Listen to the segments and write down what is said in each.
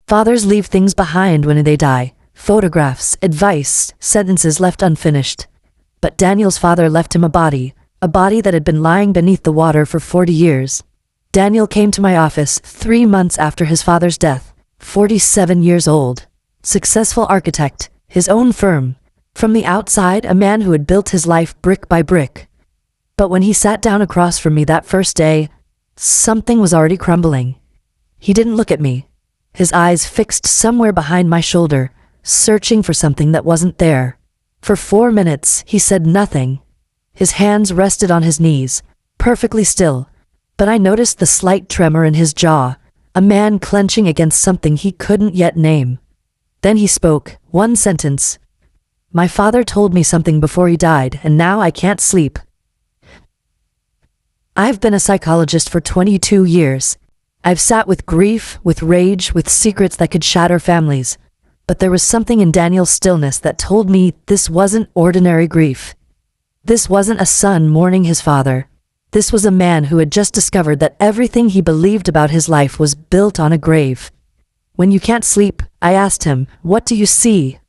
Fathers leave things behind when they die. Photographs, advice, sentences left unfinished. But Daniel's father left him a body that had been lying beneath the water for 40 years. Daniel came to my office 3 months after his father's death, 47 years old. Successful architect, his own firm. From the outside, a man who had built his life brick by brick. But when he sat down across from me that first day, something was already crumbling. He didn't look at me. His eyes fixed somewhere behind my shoulder, searching for something that wasn't there. For 4 minutes, he said nothing. His hands rested on his knees, perfectly still, but I noticed the slight tremor in his jaw, a man clenching against something he couldn't yet name. Then he spoke, one sentence. "My father told me something before he died, and now I can't sleep." I've been a psychologist for 22 years. I've sat with grief, with rage, with secrets that could shatter families. But there was something in Daniel's stillness that told me this wasn't ordinary grief. This wasn't a son mourning his father. This was a man who had just discovered that everything he believed about his life was built on a grave. "When you can't sleep," I asked him, "what do you see?"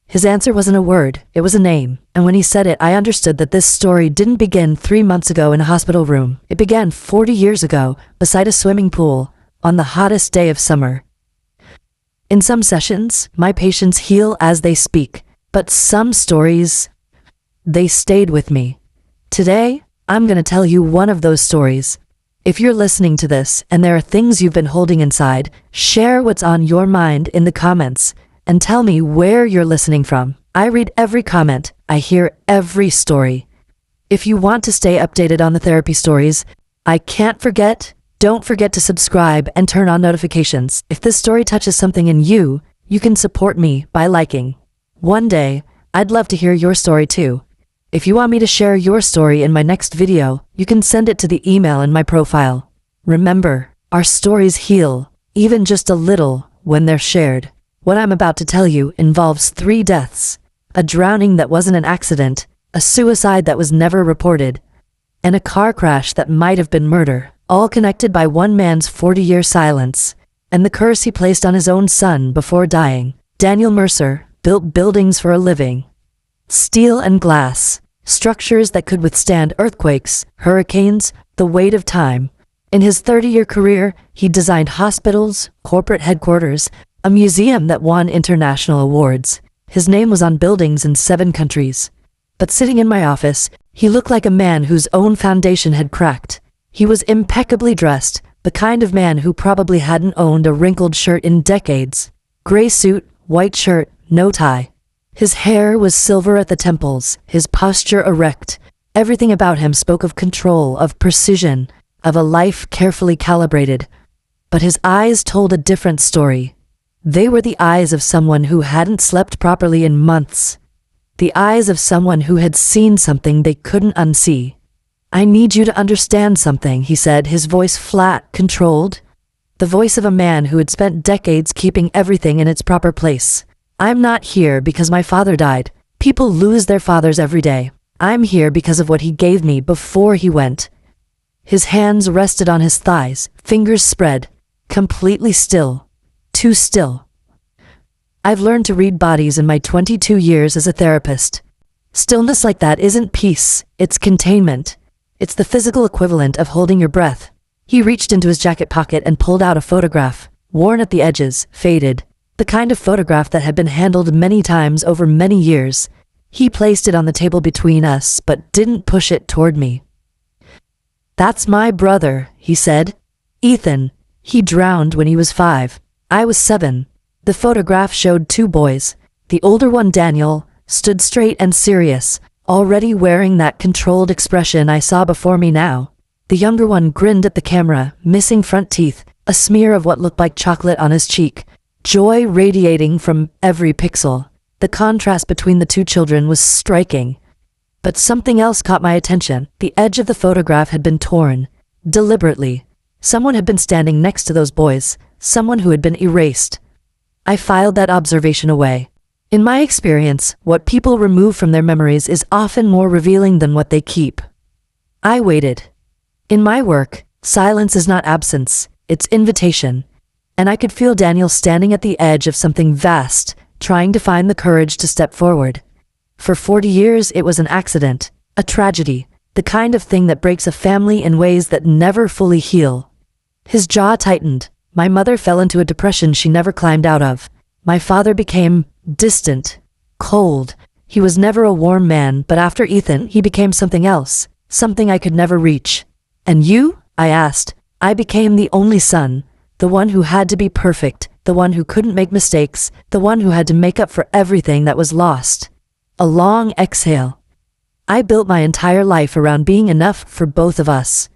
His answer wasn't a word, it was a name, and when he said it, I understood that this story didn't begin 3 months ago in a hospital room. It began 40 years ago, beside a swimming pool, on the hottest day of summer. In some sessions, my patients heal as they speak, but some stories, they stayed with me. Today, I'm going to tell you one of those stories. If you're listening to this and there are things you've been holding inside, share what's on your mind in the comments and tell me where you're listening from. I read every comment. I hear every story. If you want to stay updated on the therapy stories, don't forget to subscribe and turn on notifications. If this story touches something in you, you can support me by liking. One day, I'd love to hear your story too. If you want me to share your story in my next video, you can send it to the email in my profile. Remember, our stories heal, even just a little, when they're shared. What I'm about to tell you involves 3 deaths: a drowning that wasn't an accident, a suicide that was never reported, and a car crash that might have been murder, all connected by one man's 40-year silence, and the curse he placed on his own son before dying. Daniel Mercer built buildings for a living. Steel and glass, structures that could withstand earthquakes, hurricanes, the weight of time. In his 30-year career, he designed hospitals, corporate headquarters, a museum that won international awards. His name was on buildings in 7 countries. But sitting in my office, he looked like a man whose own foundation had cracked. He was impeccably dressed, the kind of man who probably hadn't owned a wrinkled shirt in decades. Gray suit, white shirt, no tie. His hair was silver at the temples, his posture erect. Everything about him spoke of control, of precision, of a life carefully calibrated. But his eyes told a different story. They were the eyes of someone who hadn't slept properly in months. The eyes of someone who had seen something they couldn't unsee. "I need you to understand something," he said, his voice flat, controlled. The voice of a man who had spent decades keeping everything in its proper place. "I'm not here because my father died. People lose their fathers every day. I'm here because of what he gave me before he went." His hands rested on his thighs, fingers spread, completely still. Too still. I've learned to read bodies in my 22 years as a therapist. Stillness like that isn't peace, it's containment. It's the physical equivalent of holding your breath. He reached into his jacket pocket and pulled out a photograph, worn at the edges, faded. The kind of photograph that had been handled many times over many years. He placed it on the table between us, but didn't push it toward me. "That's my brother," he said. "Ethan. He drowned when he was 5. I was 7. The photograph showed 2 boys. The older one, Daniel, stood straight and serious, already wearing that controlled expression I saw before me now. The younger one grinned at the camera, missing front teeth, a smear of what looked like chocolate on his cheek, joy radiating from every pixel. The contrast between the 2 children was striking. But something else caught my attention. The edge of the photograph had been torn, deliberately. Someone had been standing next to those boys, someone who had been erased. I filed that observation away. In my experience, what people remove from their memories is often more revealing than what they keep. I waited. In my work, silence is not absence, it's invitation. And I could feel Daniel standing at the edge of something vast, trying to find the courage to step forward. For 40 years, it was an accident, a tragedy, the kind of thing that breaks a family in ways that never fully heal. His jaw tightened. My mother fell into a depression she never climbed out of. My father became distant, cold. He was never a warm man, but after Ethan, he became something else, something I could never reach. And you? I asked. I became the only son, the one who had to be perfect, the one who couldn't make mistakes, the one who had to make up for everything that was lost. A long exhale. I built my entire life around being enough for both of us.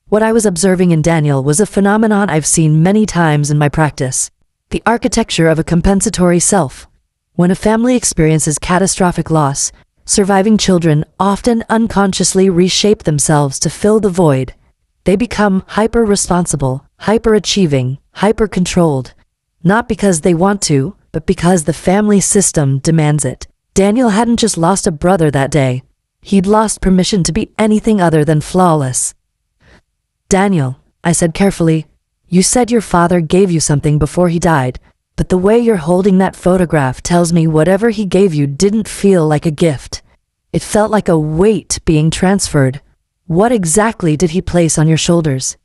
What I was observing in Daniel was a phenomenon I've seen many times in my practice. The architecture of a compensatory self. When a family experiences catastrophic loss, surviving children often unconsciously reshape themselves to fill the void. They become hyper-responsible, hyper-achieving, hyper-controlled. Not because they want to, but because the family system demands it. Daniel hadn't just lost a brother that day. He'd lost permission to be anything other than flawless. Daniel, I said carefully, you said your father gave you something before he died, but the way you're holding that photograph tells me whatever he gave you didn't feel like a gift. It felt like a weight being transferred. What exactly did he place on your shoulders?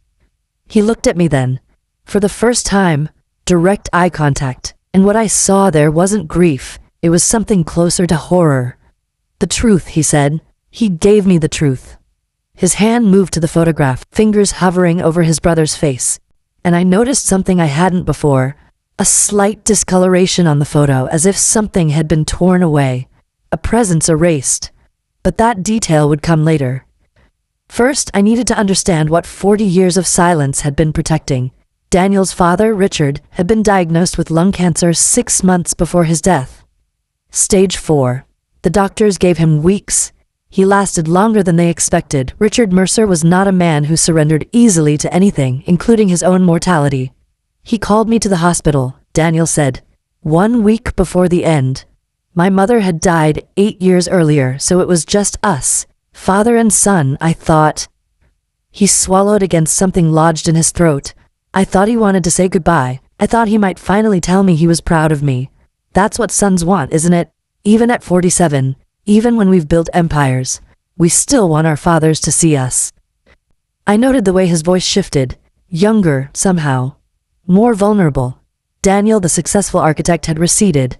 He looked at me then. For the first time, direct eye contact, and what I saw there wasn't grief, it was something closer to horror. The truth, he said. He gave me the truth. His hand moved to the photograph, fingers hovering over his brother's face. And I noticed something I hadn't before, a slight discoloration on the photo, as if something had been torn away, a presence erased. But that detail would come later. First, I needed to understand what 40 years of silence had been protecting. Daniel's father, Richard, had been diagnosed with lung cancer 6 months before his death. Stage 4. The doctors gave him weeks. He lasted longer than they expected. Richard Mercer was not a man who surrendered easily to anything, including his own mortality. He called me to the hospital, Daniel said. 1 week before the end. My mother had died 8 years earlier, so it was just us, father and son, I thought. He swallowed against something lodged in his throat. I thought he wanted to say goodbye. I thought he might finally tell me he was proud of me. That's what sons want, isn't it? Even at 47. Even when we've built empires, we still want our fathers to see us. I noted the way his voice shifted, younger, somehow, more vulnerable. Daniel, the successful architect, had receded.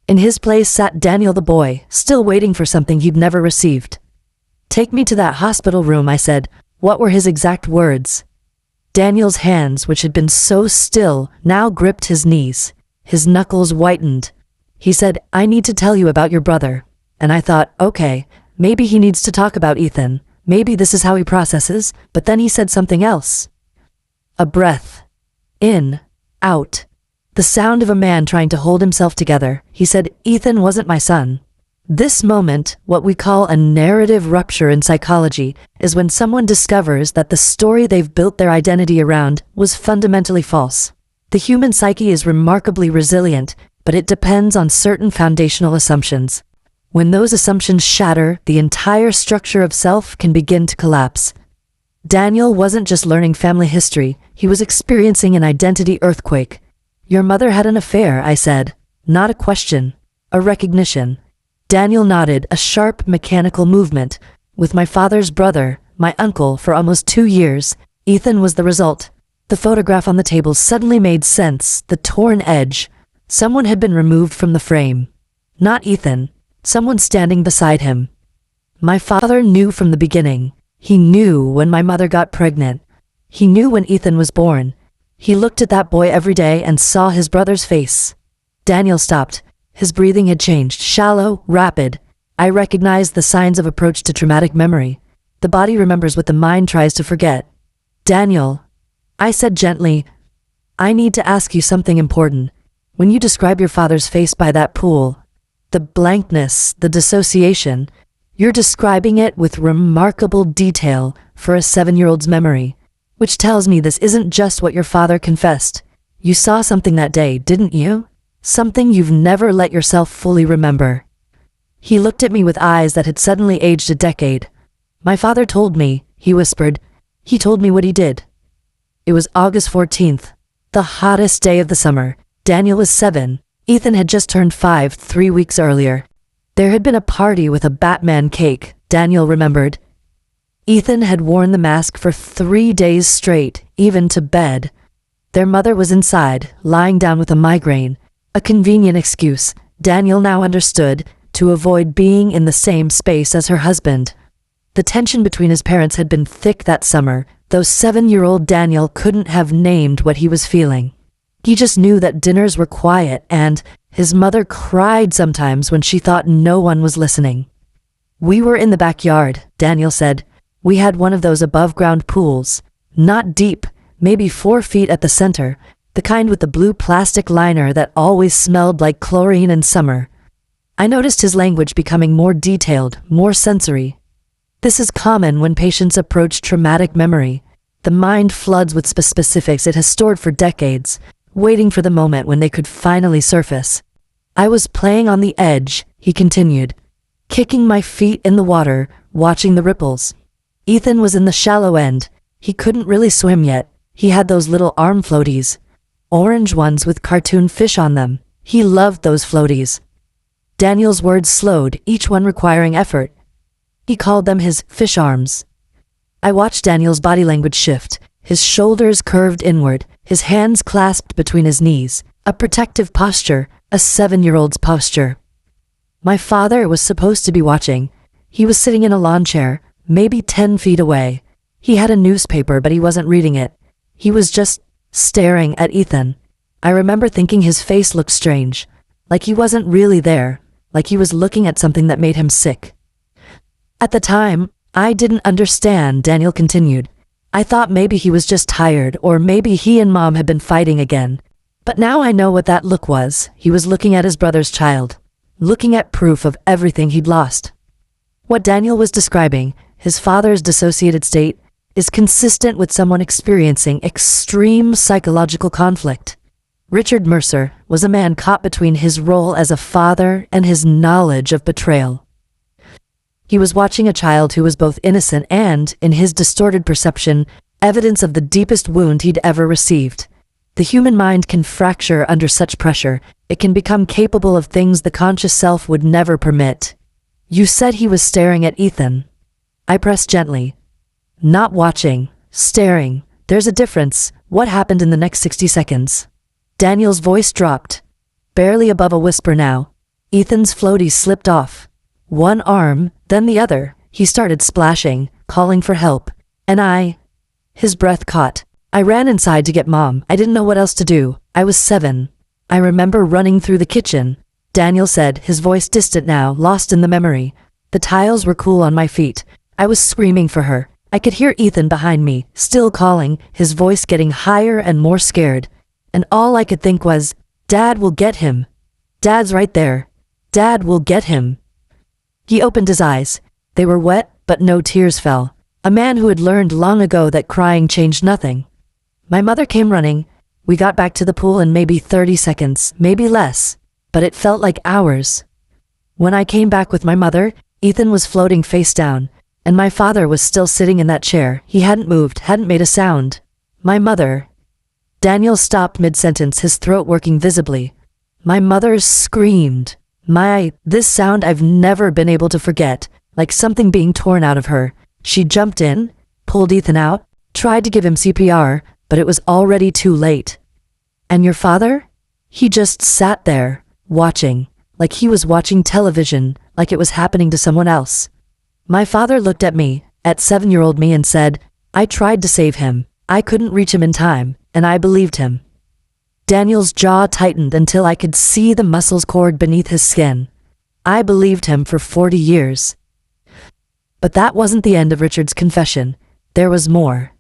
In his place sat Daniel the boy, still waiting for something he'd never received. Take me to that hospital room, I said. What were his exact words? Daniel's hands, which had been so still, now gripped his knees. His knuckles whitened. He said, I need to tell you about your brother. And I thought, okay, maybe he needs to talk about Ethan. Maybe this is how he processes, but then he said something else. A breath. In, out. The sound of a man trying to hold himself together. He said, Ethan wasn't my son. This moment, what we call a narrative rupture in psychology, is when someone discovers that the story they've built their identity around was fundamentally false. The human psyche is remarkably resilient, but it depends on certain foundational assumptions. When those assumptions shatter, the entire structure of self can begin to collapse. Daniel wasn't just learning family history, he was experiencing an identity earthquake. Your mother had an affair, I said. Not a question, a recognition. Daniel nodded, a sharp, mechanical movement. With my father's brother, my uncle, for almost 2 years, Ethan was the result. The photograph on the table suddenly made sense, the torn edge. Someone had been removed from the frame. Not Ethan. Someone standing beside him. My father knew from the beginning. He knew when my mother got pregnant. He knew when Ethan was born. He looked at that boy every day and saw his brother's face. Daniel stopped. His breathing had changed, shallow, rapid. I recognized the signs of approach to traumatic memory. The body remembers what the mind tries to forget. Daniel, I said gently, I need to ask you something important. When you describe your father's face by that pool, the blankness, the dissociation, you're describing it with remarkable detail for a 7-year-old's memory, which tells me this isn't just what your father confessed. You saw something that day, didn't you? Something you've never let yourself fully remember. He looked at me with eyes that had suddenly aged a decade. My father told me, he whispered. He told me what he did. It was August 14th. The hottest day of the summer. Daniel was 7. Ethan had just turned 5 3 weeks earlier. There had been a party with a Batman cake, Daniel remembered. Ethan had worn the mask for 3 days straight, even to bed. Their mother was inside, lying down with a migraine. A convenient excuse, Daniel now understood, to avoid being in the same space as her husband. The tension between his parents had been thick that summer, though 7-year-old Daniel couldn't have named what he was feeling. He just knew that dinners were quiet and his mother cried sometimes when she thought no one was listening. "We were in the backyard," Daniel said. "We had one of those above-ground pools. Not deep, maybe 4 feet at the center, the kind with the blue plastic liner that always smelled like chlorine in summer." I noticed his language becoming more detailed, more sensory. This is common when patients approach traumatic memory. The mind floods with specifics it has stored for decades, waiting for the moment when they could finally surface. "I was playing on the edge," he continued, "kicking my feet in the water, watching the ripples. Ethan was in the shallow end. He couldn't really swim yet. He had those little arm floaties. Orange ones with cartoon fish on them. He loved those floaties." Daniel's words slowed, each one requiring effort. He called them his fish arms. I watched Daniel's body language shift, his shoulders curved inward, his hands clasped between his knees, a protective posture, a 7-year-old's posture. My father was supposed to be watching. He was sitting in a lawn chair, maybe 10 feet away. He had a newspaper, but he wasn't reading it. He was just staring at Ethan. I remember thinking his face looked strange, like he wasn't really there, like he was looking at something that made him sick. At the time, I didn't understand, Daniel continued. I thought maybe he was just tired, or maybe he and Mom had been fighting again. But now I know what that look was. He was looking at his brother's child, looking at proof of everything he'd lost. What Daniel was describing, his father's dissociated state, is consistent with someone experiencing extreme psychological conflict. Richard Mercer was a man caught between his role as a father and his knowledge of betrayal. He was watching a child who was both innocent and, in his distorted perception, evidence of the deepest wound he'd ever received. The human mind can fracture under such pressure. It can become capable of things the conscious self would never permit. "You said he was staring at Ethan." I pressed gently. "Not watching, staring. There's a difference. What happened in the next 60 seconds? Daniel's voice dropped, barely above a whisper now. Ethan's floaties slipped off. One arm, then the other. He started splashing, calling for help. And his breath caught. I ran inside to get Mom. I didn't know what else to do. I was 7. I remember running through the kitchen. Daniel said, his voice distant now, lost in the memory. The tiles were cool on my feet. I was screaming for her. I could hear Ethan behind me, still calling, his voice getting higher and more scared. And all I could think was, Dad will get him. Dad's right there. Dad will get him. He opened his eyes. They were wet, but no tears fell. A man who had learned long ago that crying changed nothing. My mother came running. We got back to the pool in maybe 30 seconds, maybe less, but it felt like hours. When I came back with my mother, Ethan was floating face down, and my father was still sitting in that chair. He hadn't moved, hadn't made a sound. My mother. Daniel stopped mid-sentence, his throat working visibly. My mother screamed. This sound I've never been able to forget, like something being torn out of her. She jumped in, pulled Ethan out, tried to give him CPR, but it was already too late. And your father? He just sat there, watching, like he was watching television, like it was happening to someone else. My father looked at me, at 7-year-old me, and said, I tried to save him. I couldn't reach him in time, and I believed him. Daniel's jaw tightened until I could see the muscles cord beneath his skin. I believed him for 40 years. But that wasn't the end of Richard's confession. There was more.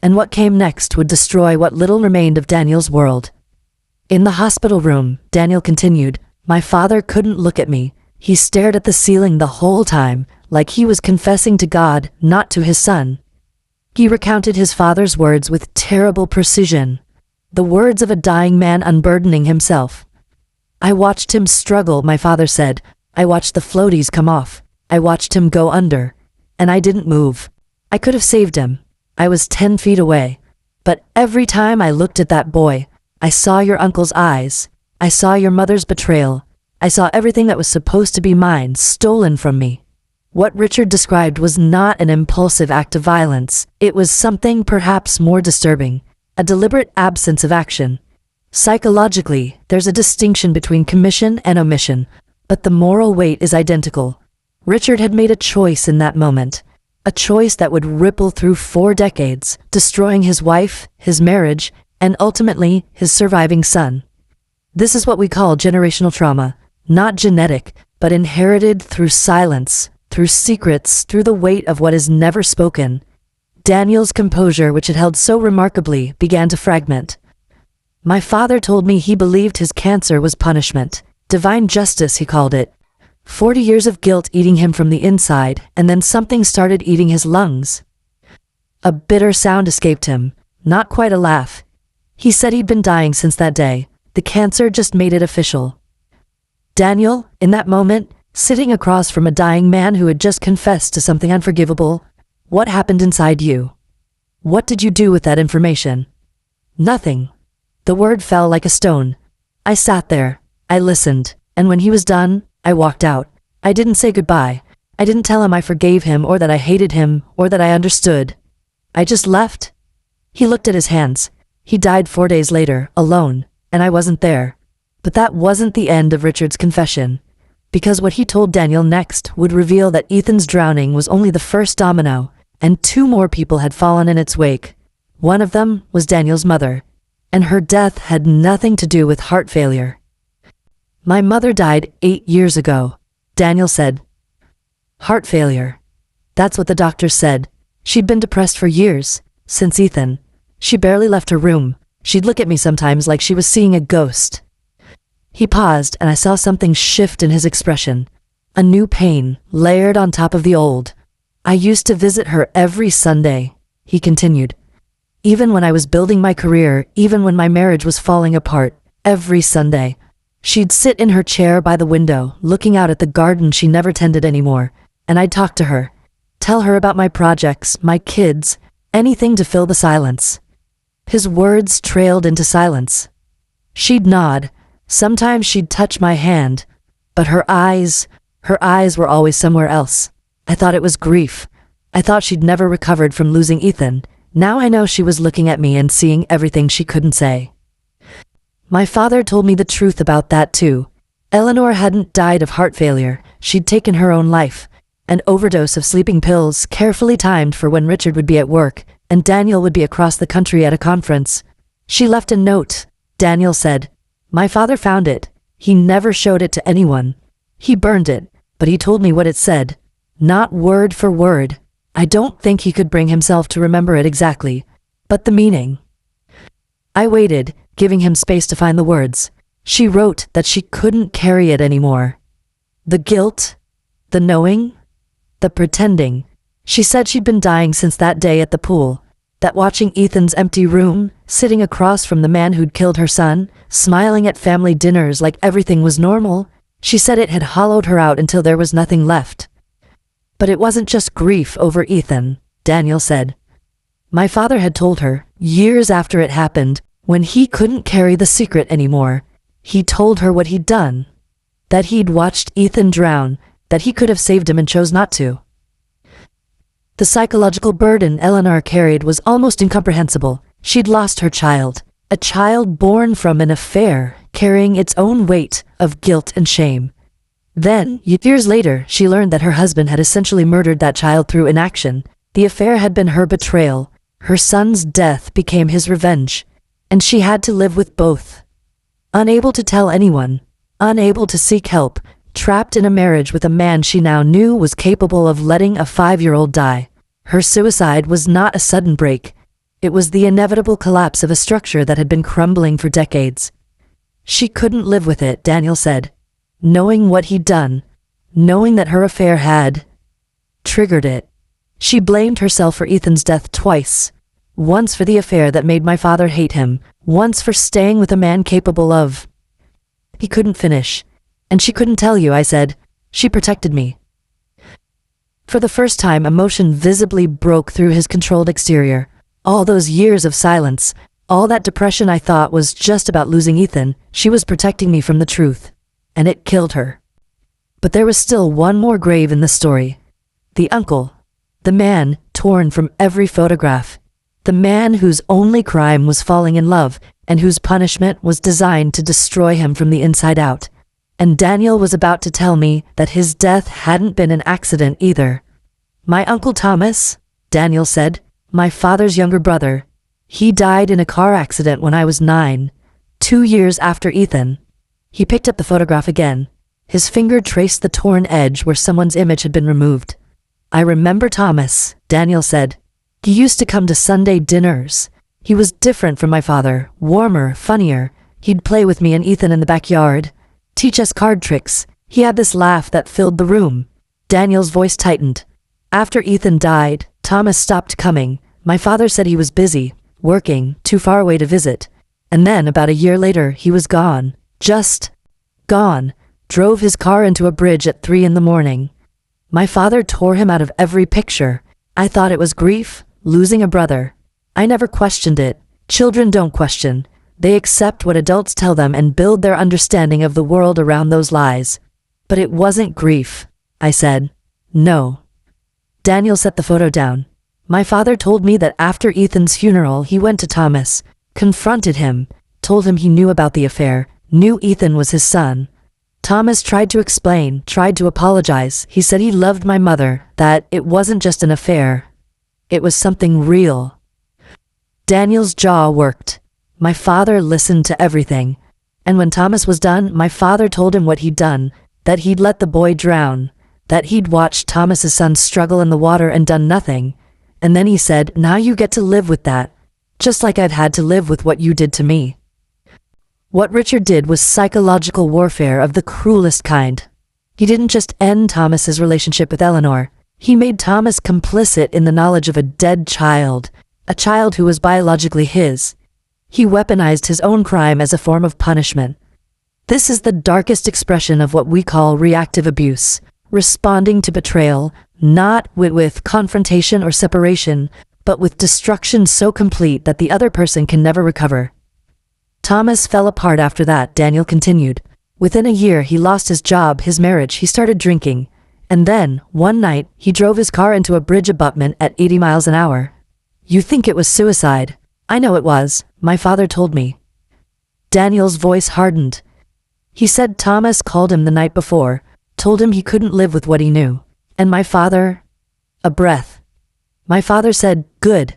And what came next would destroy what little remained of Daniel's world. In the hospital room, Daniel continued, my father couldn't look at me. He stared at the ceiling the whole time, like he was confessing to God, not to his son. He recounted his father's words with terrible precision. The words of a dying man unburdening himself. I watched him struggle, my father said. I watched the floaties come off. I watched him go under. And I didn't move. I could have saved him. I was 10 feet away. But every time I looked at that boy, I saw your uncle's eyes. I saw your mother's betrayal. I saw everything that was supposed to be mine stolen from me. What Richard described was not an impulsive act of violence. It was something perhaps more disturbing, a deliberate absence of action. Psychologically, there's a distinction between commission and omission, but the moral weight is identical. Richard had made a choice in that moment, a choice that would ripple through 4 decades, destroying his wife, his marriage, and ultimately his surviving son. This is what we call generational trauma, not genetic, but inherited through silence, through secrets, through the weight of what is never spoken. Daniel's composure, which had held so remarkably, began to fragment. My father told me he believed his cancer was punishment. Divine justice, he called it. 40 years of guilt eating him from the inside, and then something started eating his lungs. A bitter sound escaped him, not quite a laugh. He said he'd been dying since that day. The cancer just made it official. Daniel, in that moment, sitting across from a dying man who had just confessed to something unforgivable, what happened inside you? What did you do with that information? Nothing. The word fell like a stone. I sat there. I listened. And when he was done, I walked out. I didn't say goodbye. I didn't tell him I forgave him or that I hated him or that I understood. I just left. He looked at his hands. He died 4 days later, alone, and I wasn't there. But that wasn't the end of Richard's confession, because what he told Daniel next would reveal that Ethan's drowning was only the first domino, and 2 more people had fallen in its wake. One of them was Daniel's mother, and her death had nothing to do with heart failure. My mother died 8 years ago, Daniel said. Heart failure. That's what the doctor said. She'd been depressed for years, since Ethan. She barely left her room. She'd look at me sometimes like she was seeing a ghost. He paused, and I saw something shift in his expression. A new pain, layered on top of the old. I used to visit her every Sunday, he continued. Even when I was building my career, even when my marriage was falling apart, every Sunday. She'd sit in her chair by the window, looking out at the garden she never tended anymore, and I'd talk to her, tell her about my projects, my kids, anything to fill the silence. His words trailed into silence. She'd nod. Sometimes she'd touch my hand, but her eyes were always somewhere else. I thought it was grief. I thought she'd never recovered from losing Ethan. Now I know she was looking at me and seeing everything she couldn't say. My father told me the truth about that too. Eleanor hadn't died of heart failure. She'd taken her own life. An overdose of sleeping pills, carefully timed for when Richard would be at work, and Daniel would be across the country at a conference. She left a note, Daniel said. My father found it. He never showed it to anyone. He burned it, but he told me what it said. Not word for word. I don't think he could bring himself to remember it exactly, but the meaning. I waited, giving him space to find the words. She wrote that she couldn't carry it anymore. The guilt, the knowing, the pretending. She said she'd been dying since that day at the pool, that watching Ethan's empty room, sitting across from the man who'd killed her son, smiling at family dinners like everything was normal. She said it had hollowed her out until there was nothing left. But it wasn't just grief over Ethan, Daniel said. My father had told her, years after it happened, when he couldn't carry the secret anymore, he told her what he'd done. That he'd watched Ethan drown, that he could have saved him and chose not to. The psychological burden Eleanor carried was almost incomprehensible. She'd lost her child, a child born from an affair, carrying its own weight of guilt and shame. Then, years later, she learned that her husband had essentially murdered that child through inaction. The affair had been her betrayal. Her son's death became his revenge, and she had to live with both. Unable to tell anyone, unable to seek help, trapped in a marriage with a man she now knew was capable of letting a 5-year-old die. Her suicide was not a sudden break. It was the inevitable collapse of a structure that had been crumbling for decades. She couldn't live with it, Daniel said. Knowing what he'd done, knowing that her affair had triggered it. She blamed herself for Ethan's death twice. Once for the affair that made my father hate him, once for staying with a man capable of... He couldn't finish. And she couldn't tell you, I said. She protected me. For the first time, emotion visibly broke through his controlled exterior. All those years of silence, All that depression I thought was just about losing Ethan, she was protecting me from the truth. And it killed her. But there was still one more grave in the story. The uncle. The man torn from every photograph. The man whose only crime was falling in love, and whose punishment was designed to destroy him from the inside out. And Daniel was about to tell me that his death hadn't been an accident either. My Uncle Thomas, Daniel said, my father's younger brother. He died in a car accident when I was 9, 2 years after Ethan. He picked up the photograph again. His finger traced the torn edge where someone's image had been removed. I remember Thomas, Daniel said. He used to come to Sunday dinners. He was different from my father, warmer, funnier. He'd play with me and Ethan in the backyard, teach us card tricks. He had this laugh that filled the room. Daniel's voice tightened. After Ethan died, Thomas stopped coming. My father said he was busy, working, too far away to visit. And then, about a year later, he was gone. Just gone. Drove his car into a bridge at 3 a.m. My father tore him out of every picture. I thought it was grief, losing a brother. I never questioned it. Children don't question. They accept what adults tell them and build their understanding of the world around those lies. But it wasn't grief, I said. No. Daniel set the photo down. My father told me that after Ethan's funeral, he went to Thomas, confronted him, told him he knew about the affair, knew Ethan was his son. Thomas tried to explain, tried to apologize. He said he loved my mother, that it wasn't just an affair. It was something real. Daniel's jaw worked. My father listened to everything. And when Thomas was done, my father told him what he'd done, that he'd let the boy drown, that he'd watched Thomas's son struggle in the water and done nothing. And then he said, now you get to live with that, just like I've had to live with what you did to me. What Richard did was psychological warfare of the cruelest kind. He didn't just end Thomas's relationship with Eleanor. He made Thomas complicit in the knowledge of a dead child, a child who was biologically his. He weaponized his own crime as a form of punishment. This is the darkest expression of what we call reactive abuse, responding to betrayal, not with confrontation or separation, but with destruction so complete that the other person can never recover. Thomas fell apart after that, Daniel continued. Within a year, he lost his job, his marriage, he started drinking. And then, one night, he drove his car into a bridge abutment at 80 miles an hour. You think it was suicide? I know it was, my father told me. Daniel's voice hardened. He said Thomas called him the night before, told him he couldn't live with what he knew. And my father? A breath. My father said, good.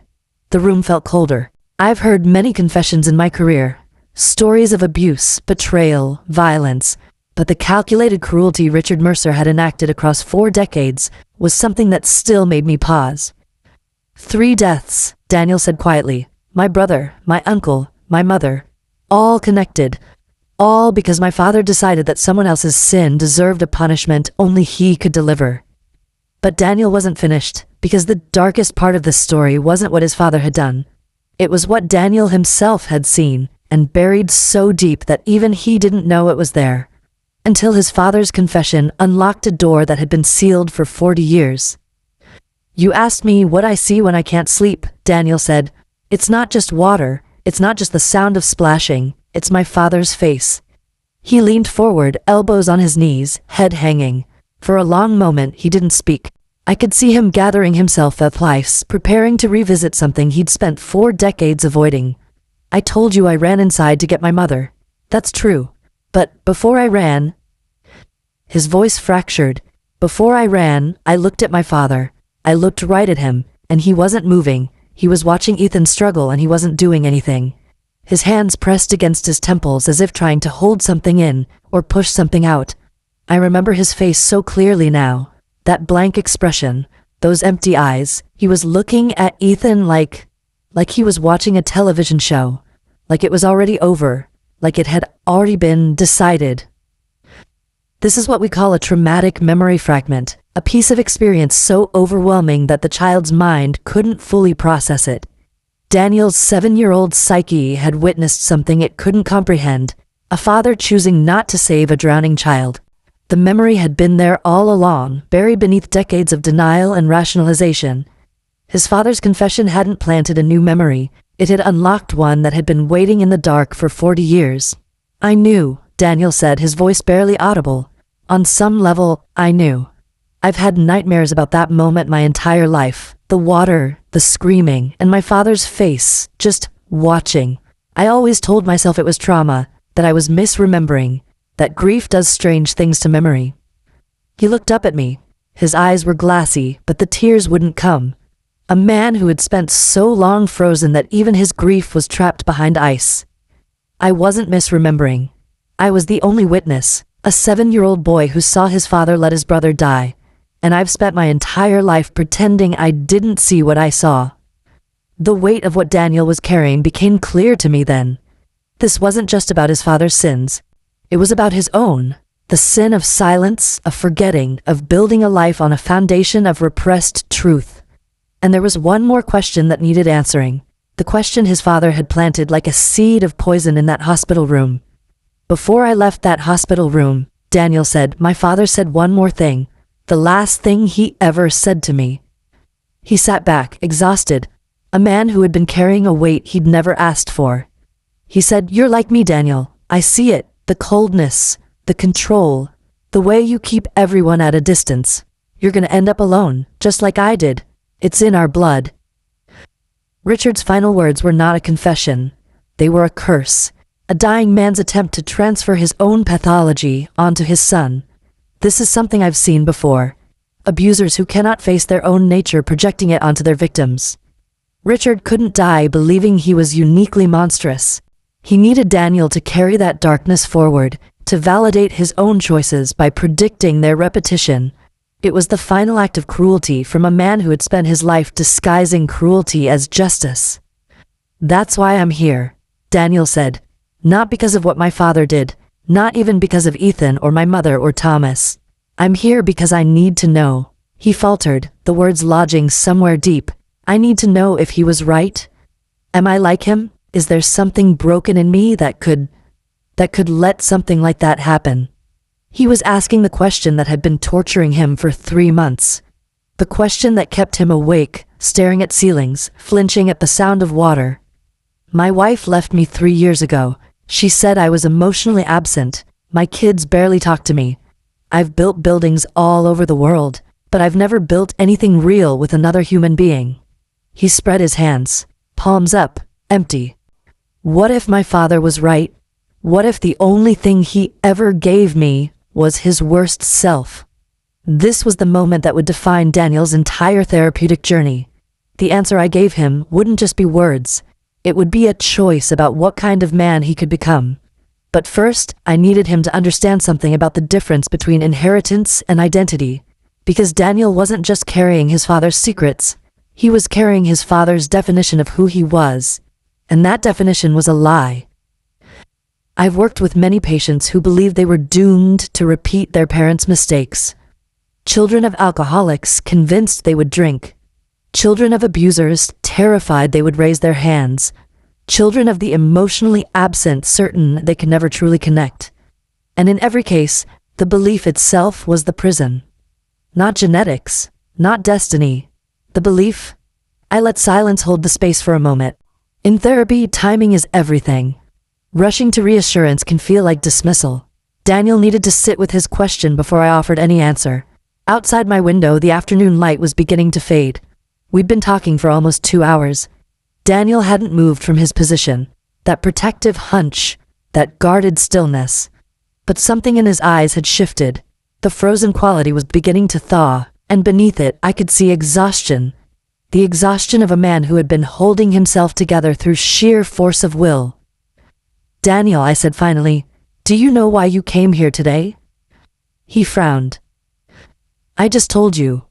The room felt colder. I've heard many confessions in my career. Stories of abuse, betrayal, violence, but the calculated cruelty Richard Mercer had enacted across 4 decades was something that still made me pause. 3 deaths, Daniel said quietly. My brother, my uncle, my mother. All connected. All because my father decided that someone else's sin deserved a punishment only he could deliver. But Daniel wasn't finished, because the darkest part of this story wasn't what his father had done. It was what Daniel himself had seen, and buried so deep that even he didn't know it was there. Until his father's confession unlocked a door that had been sealed for 40 years. You asked me what I see when I can't sleep, Daniel said. It's not just water, it's not just the sound of splashing, it's my father's face. He leaned forward, elbows on his knees, head hanging. For a long moment he didn't speak. I could see him gathering himself up, preparing to revisit something he'd spent 4 decades avoiding. I told you I ran inside to get my mother. That's true. But before I ran... His voice fractured. Before I ran, I looked at my father. I looked right at him, and he wasn't moving. He was watching Ethan struggle and he wasn't doing anything. His hands pressed against his temples as if trying to hold something in, or push something out. I remember his face so clearly now. That blank expression, those empty eyes. He was looking at Ethan like he was watching a television show, like it was already over, like it had already been decided. This is what we call a traumatic memory fragment, a piece of experience so overwhelming that the child's mind couldn't fully process it. Daniel's 7-year-old psyche had witnessed something it couldn't comprehend, a father choosing not to save a drowning child. The memory had been there all along, buried beneath decades of denial and rationalization. His father's confession hadn't planted a new memory, It had unlocked one that had been waiting in the dark for 40 years. I knew, Daniel said, his voice barely audible. On some level, I knew. I've had nightmares about that moment my entire life. The water, the screaming, and my father's face, just watching. I always told myself it was trauma, that I was misremembering, that grief does strange things to memory. He looked up at me. His eyes were glassy, but the tears wouldn't come. A man who had spent so long frozen that even his grief was trapped behind ice. I wasn't misremembering. I was the only witness, a 7-year-old boy who saw his father let his brother die, and I've spent my entire life pretending I didn't see what I saw. The weight of what Daniel was carrying became clear to me then. This wasn't just about his father's sins. It was about his own. The sin of silence, of forgetting, of building a life on a foundation of repressed truth. And there was one more question that needed answering. The question his father had planted like a seed of poison in that hospital room. Before I left that hospital room, Daniel said, my father said one more thing. The last thing he ever said to me. He sat back, exhausted. A man who had been carrying a weight he'd never asked for. He said, "You're like me, Daniel. I see it. The coldness, the control, the way you keep everyone at a distance. You're gonna end up alone, just like I did. It's in our blood." Richard's final words were not a confession. They were a curse. A dying man's attempt to transfer his own pathology onto his son. This is something I've seen before. Abusers who cannot face their own nature projecting it onto their victims. Richard couldn't die believing he was uniquely monstrous. He needed Daniel to carry that darkness forward, to validate his own choices by predicting their repetition. It was the final act of cruelty from a man who had spent his life disguising cruelty as justice. "That's why I'm here," Daniel said. "Not because of what my father did, not even because of Ethan or my mother or Thomas. I'm here because I need to know." He faltered, the words lodging somewhere deep. "I need to know if he was right. Am I like him? Is there something broken in me that could let something like that happen?" He was asking the question that had been torturing him for 3 months. The question that kept him awake, staring at ceilings, flinching at the sound of water. "My wife left me 3 years ago. She said I was emotionally absent. My kids barely talk to me. I've built buildings all over the world, but I've never built anything real with another human being." He spread his hands, palms up, empty. What if my father was right? What if the only thing he ever gave me was his worst self? This was the moment that would define Daniel's entire therapeutic journey. The answer I gave him wouldn't just be words. It would be a choice about what kind of man he could become. But first, I needed him to understand something about the difference between inheritance and identity. Because Daniel wasn't just carrying his father's secrets. He was carrying his father's definition of who he was. And that definition was a lie. I've worked with many patients who believed they were doomed to repeat their parents' mistakes. Children of alcoholics convinced they would drink. Children of abusers terrified they would raise their hands. Children of the emotionally absent certain they could never truly connect. And in every case, the belief itself was the prison. Not genetics, not destiny. The belief. I let silence hold the space for a moment. In therapy, timing is everything. Rushing to reassurance can feel like dismissal. Daniel needed to sit with his question before I offered any answer. Outside my window, the afternoon light was beginning to fade. We'd been talking for almost 2 hours. Daniel hadn't moved from his position, that protective hunch, that guarded stillness. But something in his eyes had shifted. The frozen quality was beginning to thaw, and beneath it I could see exhaustion. The exhaustion of a man who had been holding himself together through sheer force of will. "Daniel," I said finally, "do you know why you came here today?" He frowned. "I just told you.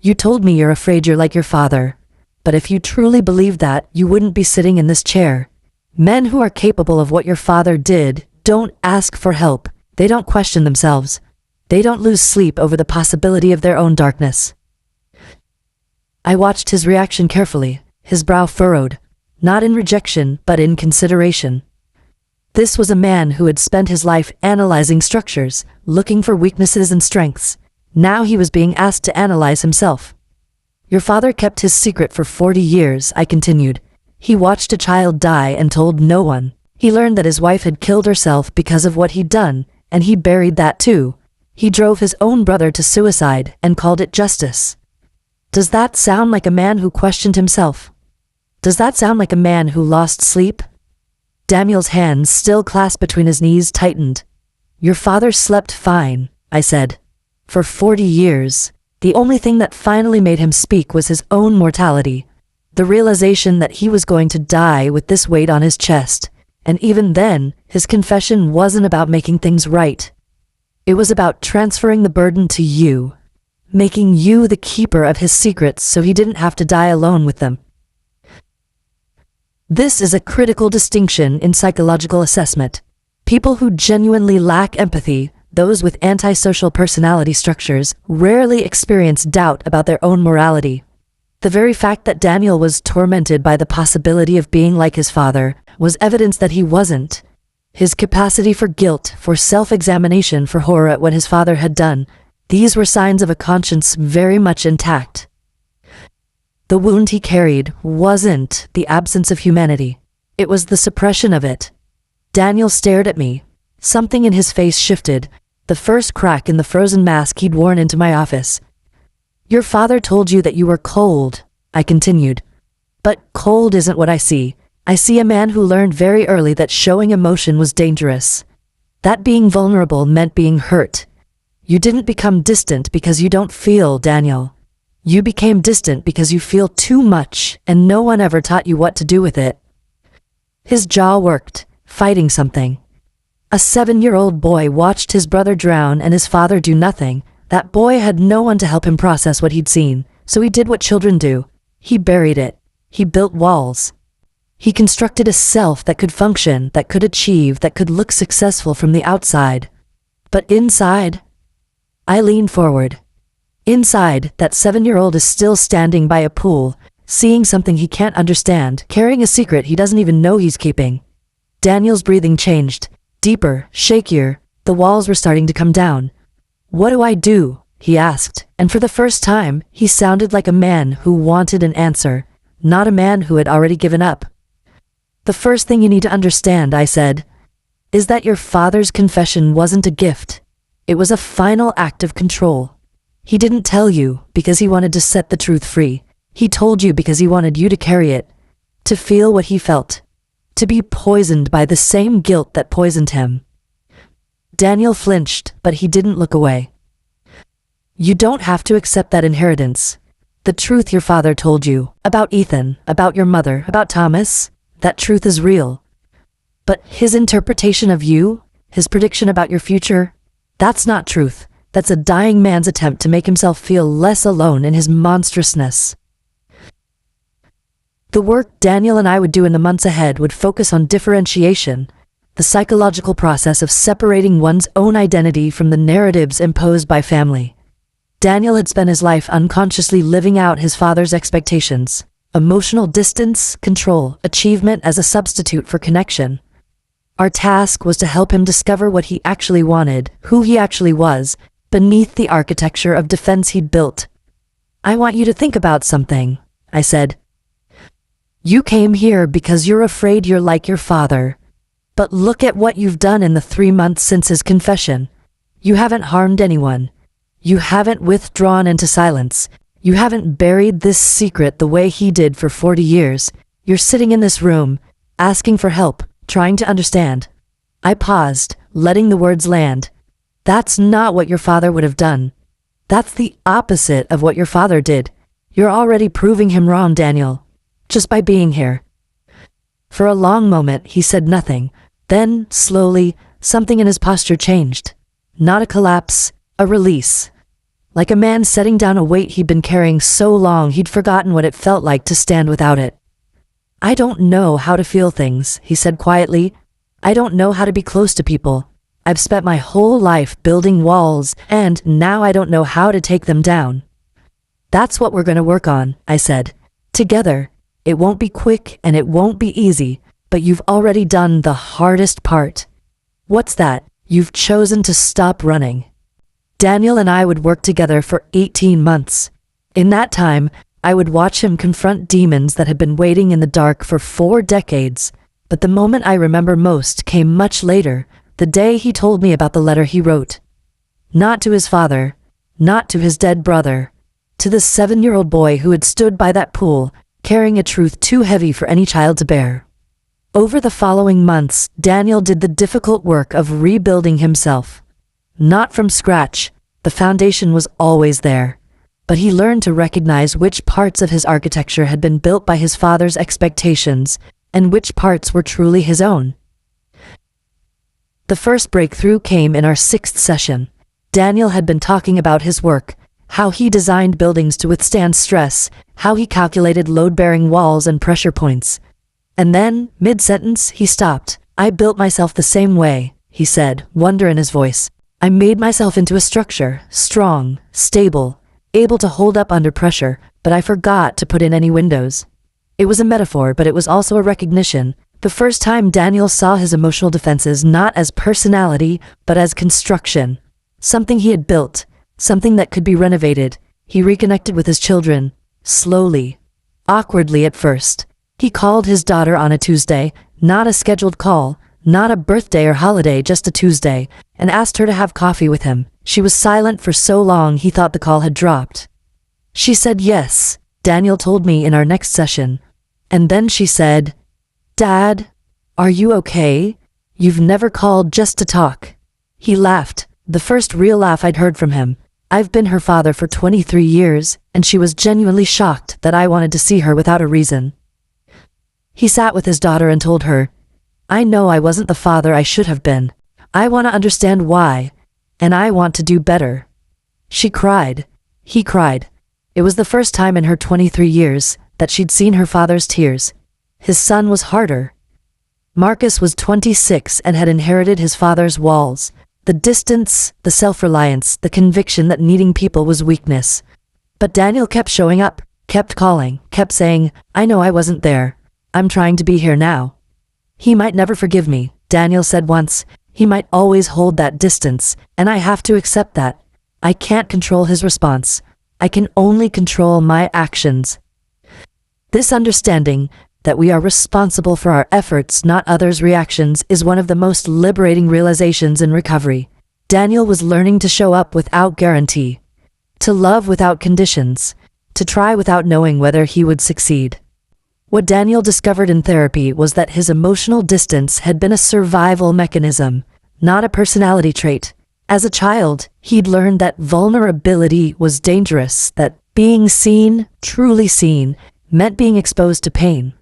You told me you're afraid you're like your father. But if you truly believed that, you wouldn't be sitting in this chair. Men who are capable of what your father did don't ask for help. They don't question themselves. They don't lose sleep over the possibility of their own darkness." I watched his reaction carefully, his brow furrowed, not in rejection, but in consideration. This was a man who had spent his life analyzing structures, looking for weaknesses and strengths. Now he was being asked to analyze himself. "Your father kept his secret for 40 years, I continued. He watched a child die and told no one. He learned that his wife had killed herself because of what he'd done, and he buried that too. He drove his own brother to suicide and called it justice. Does that sound like a man who questioned himself? Does that sound like a man who lost sleep? Daniel's hands, still clasped between his knees, tightened. Your father slept fine, I said. For 40 years. The only thing that finally made him speak was his own mortality. The realization that he was going to die with this weight on his chest. And even then, his confession wasn't about making things right. It was about transferring the burden to you. Making you the keeper of his secrets so he didn't have to die alone with them. This is a critical distinction in psychological assessment. People who genuinely lack empathy, those with antisocial personality structures, rarely experience doubt about their own morality. The very fact that Daniel was tormented by the possibility of being like his father was evidence that he wasn't. His capacity for guilt, for self-examination, for horror at what his father had done, these were signs of a conscience very much intact. The wound he carried wasn't the absence of humanity. It was the suppression of it. Daniel stared at me. Something in his face shifted, the first crack in the frozen mask he'd worn into my office. Your father told you that you were cold, I continued. But cold isn't what I see. I see a man who learned very early that showing emotion was dangerous. That being vulnerable meant being hurt. You didn't become distant because you don't feel, Daniel. You became distant because you feel too much, and no one ever taught you what to do with it. His jaw worked, fighting something. A 7-year-old boy watched his brother drown and his father do nothing. That boy had no one to help him process what he'd seen, so he did what children do. He buried it. He built walls. He constructed a self that could function, that could achieve, that could look successful from the outside. But inside, I leaned forward. Inside, that 7-year-old is still standing by a pool, seeing something he can't understand, carrying a secret he doesn't even know he's keeping. Daniel's breathing changed, deeper, shakier. The walls were starting to come down. What do I do? He asked, and for the first time, he sounded like a man who wanted an answer, not a man who had already given up. The first thing you need to understand, I said, is that your father's confession wasn't a gift. It was a final act of control. He didn't tell you because he wanted to set the truth free. He told you because he wanted you to carry it, to feel what he felt, to be poisoned by the same guilt that poisoned him. Daniel flinched, but he didn't look away. You don't have to accept that inheritance. The truth your father told you, about Ethan, about your mother, about Thomas, that truth is real. But his interpretation of you, his prediction about your future, that's not truth. That's a dying man's attempt to make himself feel less alone in his monstrousness. The work Daniel and I would do in the months ahead would focus on differentiation, the psychological process of separating one's own identity from the narratives imposed by family. Daniel had spent his life unconsciously living out his father's expectations, emotional distance, control, achievement as a substitute for connection. Our task was to help him discover what he actually wanted, who he actually was, beneath the architecture of defense he'd built. I want you to think about something, I said. You came here because you're afraid you're like your father. But look at what you've done in the 3 months since his confession. You haven't harmed anyone. You haven't withdrawn into silence. You haven't buried this secret the way he did for 40 years. You're sitting in this room, asking for help, trying to understand. I paused, letting the words land. That's not what your father would have done. That's the opposite of what your father did. You're already proving him wrong, Daniel, just by being here. For a long moment, he said nothing. Then, slowly, something in his posture changed. Not a collapse, a release. Like a man setting down a weight he'd been carrying so long he'd forgotten what it felt like to stand without it. I don't know how to feel things, he said quietly. I don't know how to be close to people. I've spent my whole life building walls, and now I don't know how to take them down. That's what we're going to work on, I said. Together. It won't be quick and it won't be easy, but you've already done the hardest part. What's that? You've chosen to stop running. Daniel and I would work together for 18 months. In that time, I would watch him confront demons that had been waiting in the dark for 4 decades. But the moment I remember most came much later, the day he told me about the letter he wrote. Not to his father, not to his dead brother, to the 7-year-old boy who had stood by that pool, carrying a truth too heavy for any child to bear. Over the following months, Daniel did the difficult work of rebuilding himself. Not from scratch, the foundation was always there, but he learned to recognize which parts of his architecture had been built by his father's expectations and which parts were truly his own. The first breakthrough came in our 6th session. Daniel had been talking about his work, how he designed buildings to withstand stress, how he calculated load-bearing walls and pressure points. And then, mid-sentence, he stopped. I built myself the same way, he said, wonder in his voice. I made myself into a structure, strong, stable, able to hold up under pressure, but I forgot to put in any windows. It was a metaphor, but it was also a recognition. The first time Daniel saw his emotional defenses not as personality, but as construction. Something he had built, something that could be renovated. He reconnected with his children, slowly, awkwardly at first. He called his daughter on a Tuesday, not a scheduled call, not a birthday or holiday, just a Tuesday, and asked her to have coffee with him. She was silent for so long he thought the call had dropped. She said yes, Daniel told me in our next session. And then she said, Dad, are you okay? You've never called just to talk. He laughed, the first real laugh I'd heard from him. I've been her father for 23 years, and she was genuinely shocked that I wanted to see her without a reason. He sat with his daughter and told her, I know I wasn't the father I should have been. I want to understand why, and I want to do better. She cried. He cried. It was the first time in her 23 years that she'd seen her father's tears. His son was harder. Marcus was 26 and had inherited his father's walls. The distance, the self-reliance, the conviction that needing people was weakness. But Daniel kept showing up, kept calling, kept saying, I know I wasn't there. I'm trying to be here now. He might never forgive me, Daniel said once. He might always hold that distance, and I have to accept that. I can't control his response. I can only control my actions. This understanding that we are responsible for our efforts, not others' reactions, is one of the most liberating realizations in recovery. Daniel was learning to show up without guarantee, to love without conditions, to try without knowing whether he would succeed. What Daniel discovered in therapy was that his emotional distance had been a survival mechanism, not a personality trait. As a child, he'd learned that vulnerability was dangerous, that being seen, truly seen, meant being exposed to pain.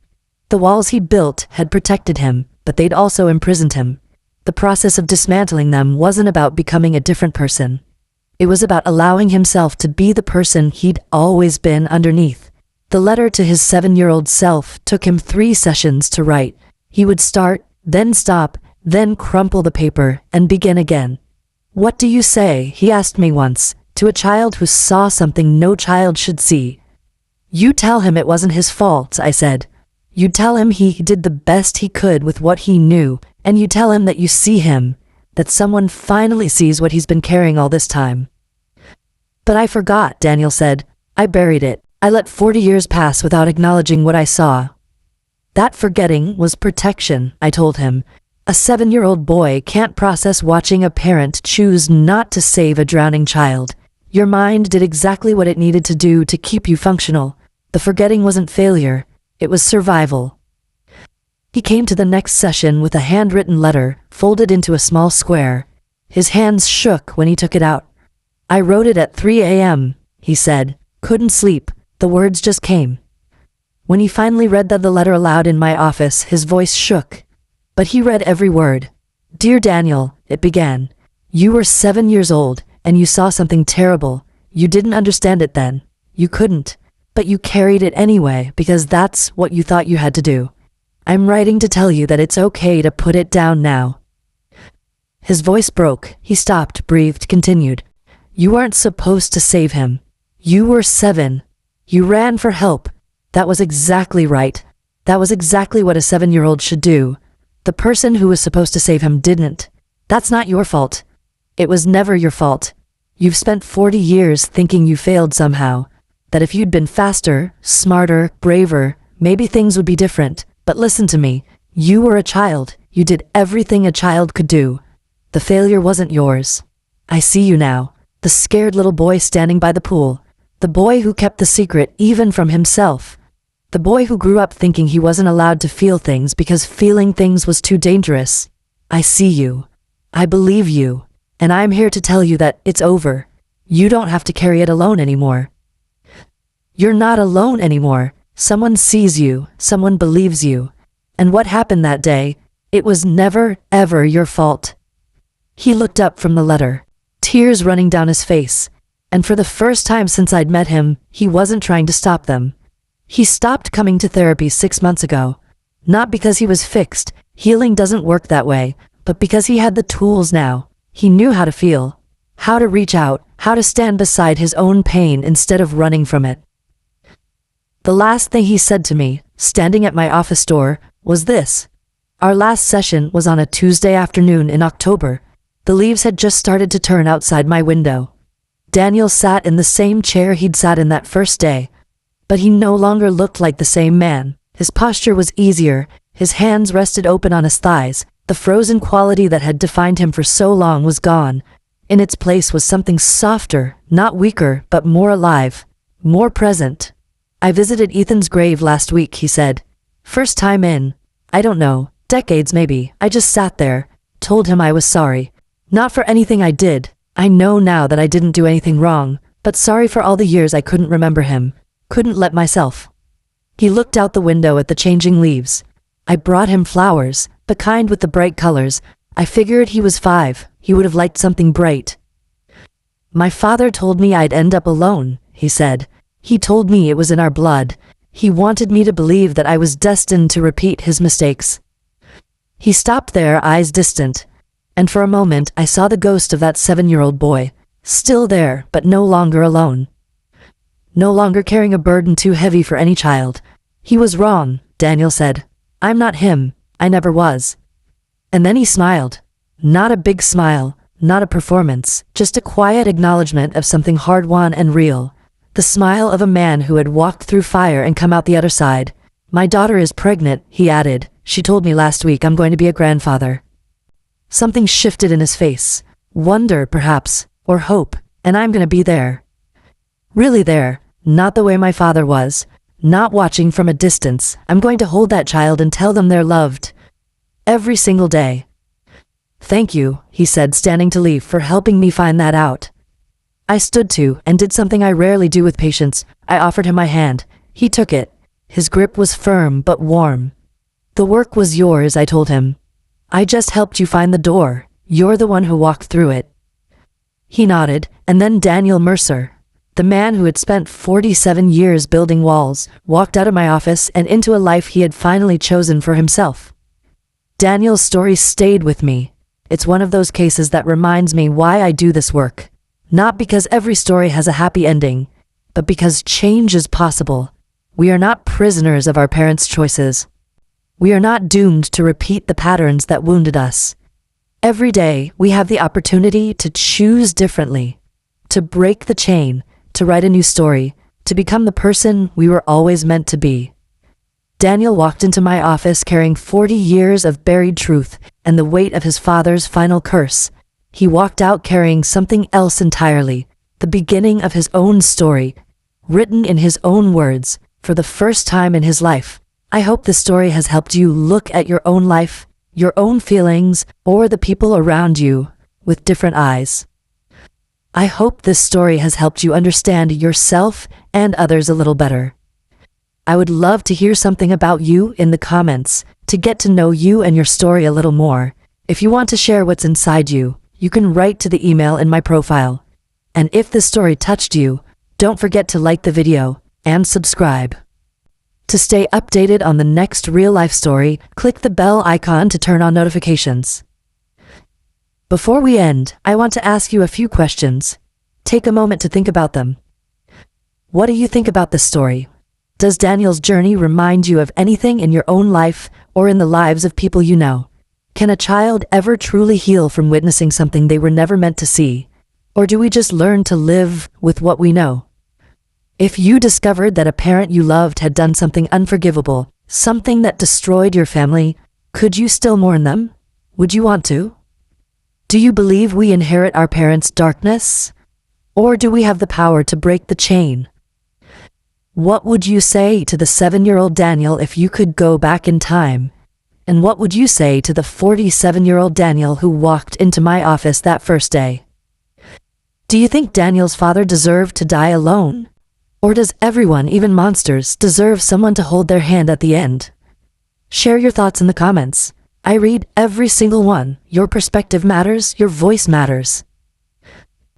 The walls he built had protected him, but they'd also imprisoned him. The process of dismantling them wasn't about becoming a different person. It was about allowing himself to be the person he'd always been underneath. The letter to his 7-year-old self took him 3 sessions to write. He would start, then stop, then crumple the paper, and begin again. What do you say, he asked me once, to a child who saw something no child should see? You tell him it wasn't his fault, I said. You tell him he did the best he could with what he knew, and you tell him that you see him, that someone finally sees what he's been carrying all this time. But I forgot, Daniel said. I buried it. I let 40 years pass without acknowledging what I saw. That forgetting was protection, I told him. A 7-year-old boy can't process watching a parent choose not to save a drowning child. Your mind did exactly what it needed to do to keep you functional. The forgetting wasn't failure, it was survival. He came to the next session with a handwritten letter, folded into a small square. His hands shook when he took it out. I wrote it at 3 a.m., he said. Couldn't sleep. The words just came. When he finally read the letter aloud in my office, his voice shook. But he read every word. Dear Daniel, it began. You were 7 years old, and you saw something terrible. You didn't understand it then. You couldn't. But you carried it anyway, because that's what you thought you had to do. I'm writing to tell you that it's okay to put it down now. His voice broke. He stopped, breathed, continued. You weren't supposed to save him. You were 7. You ran for help. That was exactly right. That was exactly what a 7-year-old should do. The person who was supposed to save him didn't. That's not your fault. It was never your fault. You've spent 40 years thinking you failed somehow. that if you'd been faster, smarter, braver, maybe things would be different. But listen to me. You were a child. You did everything a child could do. The failure wasn't yours. I see you now. The scared little boy standing by the pool. The boy who kept the secret even from himself. The boy who grew up thinking he wasn't allowed to feel things because feeling things was too dangerous. I see you. I believe you. And I'm here to tell you that it's over. You don't have to carry it alone anymore. You're not alone anymore. Someone sees you. Someone believes you. And what happened that day, it was never, ever your fault. He looked up from the letter, tears running down his face. And for the first time since I'd met him, he wasn't trying to stop them. He stopped coming to therapy 6 months ago. Not because he was fixed. Healing doesn't work that way. But because he had the tools now. He knew how to feel. How to reach out. How to stand beside his own pain instead of running from it. The last thing he said to me, standing at my office door, was this. Our last session was on a Tuesday afternoon in October. The leaves had just started to turn outside my window. Daniel sat in the same chair he'd sat in that first day. But he no longer looked like the same man. His posture was easier. His hands rested open on his thighs. The frozen quality that had defined him for so long was gone. In its place was something softer, not weaker, but more alive, more present. I visited Ethan's grave last week, he said. First time in, I don't know, decades maybe. I just sat there, told him I was sorry. Not for anything I did. I know now that I didn't do anything wrong, but sorry for all the years I couldn't remember him, couldn't let myself. He looked out the window at the changing leaves. I brought him flowers, the kind with the bright colors. I figured he was 5, he would have liked something bright. My father told me I'd end up alone, he said. He told me it was in our blood. He wanted me to believe that I was destined to repeat his mistakes. He stopped there, eyes distant. And for a moment I saw the ghost of that 7-year-old boy, still there, but no longer alone. No longer carrying a burden too heavy for any child. He was wrong, Daniel said. I'm not him. I never was. And then he smiled. Not a big smile, not a performance, just a quiet acknowledgement of something hard-won and real. The smile of a man who had walked through fire and come out the other side. My daughter is pregnant, he added. She told me last week I'm going to be a grandfather. Something shifted in his face. Wonder, perhaps, or hope, and I'm going to be there. Really there, not the way my father was. Not watching from a distance. I'm going to hold that child and tell them they're loved. Every single day. Thank you, he said, standing to leave, for helping me find that out. I stood to, and did something I rarely do with patients. I offered him my hand. He took it. His grip was firm but warm. The work was yours, I told him. I just helped you find the door. You're the one who walked through it. He nodded, and then Daniel Mercer, the man who had spent 47 years building walls, walked out of my office and into a life he had finally chosen for himself. Daniel's story stayed with me. It's one of those cases that reminds me why I do this work. Not because every story has a happy ending, but because change is possible. We are not prisoners of our parents' choices. We are not doomed to repeat the patterns that wounded us. Every day, we have the opportunity to choose differently, to break the chain, to write a new story, to become the person we were always meant to be. Daniel walked into my office carrying 40 years of buried truth and the weight of his father's final curse. He walked out carrying something else entirely, the beginning of his own story, written in his own words, for the first time in his life. I hope this story has helped you look at your own life, your own feelings, or the people around you with different eyes. I hope this story has helped you understand yourself and others a little better. I would love to hear something about you in the comments, to get to know you and your story a little more. If you want to share what's inside you, you can write to the email in my profile. And if this story touched you, don't forget to like the video and subscribe. To stay updated on the next real-life story, click the bell icon to turn on notifications. Before we end, I want to ask you a few questions. Take a moment to think about them. What do you think about this story? Does Daniel's journey remind you of anything in your own life or in the lives of people you know? Can a child ever truly heal from witnessing something they were never meant to see? Or do we just learn to live with what we know? If you discovered that a parent you loved had done something unforgivable, something that destroyed your family, could you still mourn them? Would you want to? Do you believe we inherit our parents' darkness? Or do we have the power to break the chain? What would you say to the 7-year-old Daniel if you could go back in time? And what would you say to the 47-year-old Daniel who walked into my office that first day? Do you think Daniel's father deserved to die alone? Or does everyone, even monsters, deserve someone to hold their hand at the end? Share your thoughts in the comments. I read every single one. Your perspective matters, your voice matters.